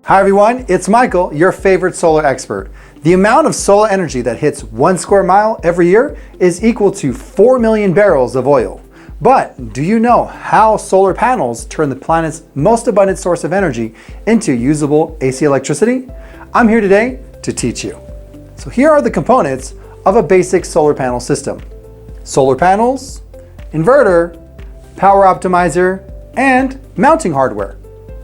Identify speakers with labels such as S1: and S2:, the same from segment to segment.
S1: Hi everyone, it's Michael, your favorite solar expert. The amount of solar energy that hits 1 square mile every year is equal to 4 million barrels of oil. But do you know how solar panels turn the planet's most abundant source of energy into usable AC electricity? I'm here today to teach you. So here are the components of a basic solar panel system. Solar panels, inverter, power optimizer, and mounting hardware.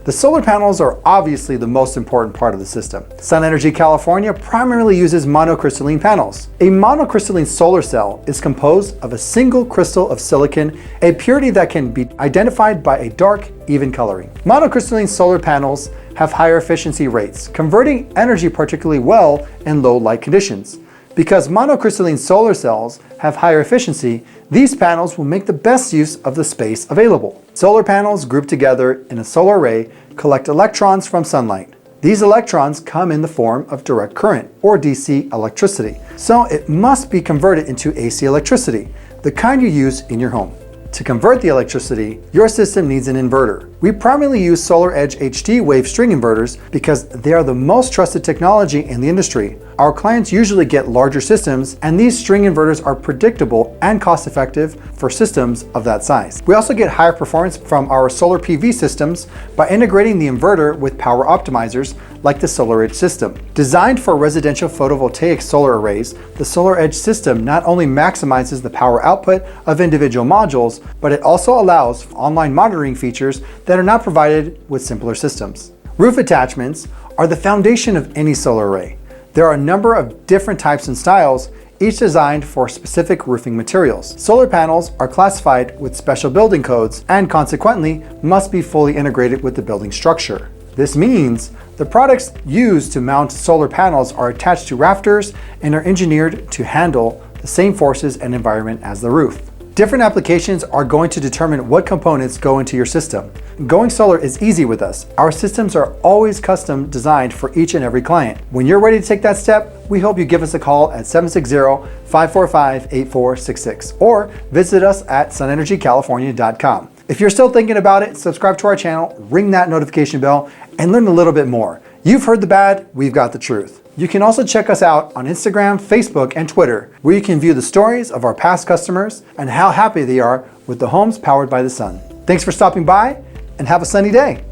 S1: The solar panels are obviously the most important part of the system. Sun Energy California primarily uses monocrystalline panels. A monocrystalline solar cell is composed of a single crystal of silicon, a purity that can be identified by a dark, even coloring. Monocrystalline solar panels have higher efficiency rates, converting energy particularly well in low light conditions. Because monocrystalline solar cells have higher efficiency, these panels will make the best use of the space available. Solar panels grouped together in a solar array collect electrons from sunlight. These electrons come in the form of direct current, or DC electricity, so it must be converted into AC electricity, the kind you use in your home. To convert the electricity, your system needs an inverter. We primarily use SolarEdge HD wave string inverters because they are the most trusted technology in the industry. Our clients usually get larger systems, and these string inverters are predictable and cost-effective for systems of that size. We also get higher performance from our solar PV systems by integrating the inverter with power optimizers like the SolarEdge system. Designed for residential photovoltaic solar arrays, the SolarEdge system not only maximizes the power output of individual modules, but it also allows online monitoring features that are not provided with simpler systems. Roof attachments are the foundation of any solar array. There are a number of different types and styles, each designed for specific roofing materials. Solar panels are classified with special building codes and consequently must be fully integrated with the building structure. This means the products used to mount solar panels are attached to rafters and are engineered to handle the same forces and environment as the roof. Different applications are going to determine what components go into your system. Going solar is easy with us. Our systems are always custom designed for each and every client. When you're ready to take that step, we hope you give us a call at 760-545-8466 or visit us at sunenergycalifornia.com. If you're still thinking about it, subscribe to our channel, ring that notification bell, and learn a little bit more. You've heard the bad, we've got the truth. You can also check us out on Instagram, Facebook, and Twitter, where you can view the stories of our past customers and how happy they are with the homes powered by the sun. Thanks for stopping by, and have a sunny day.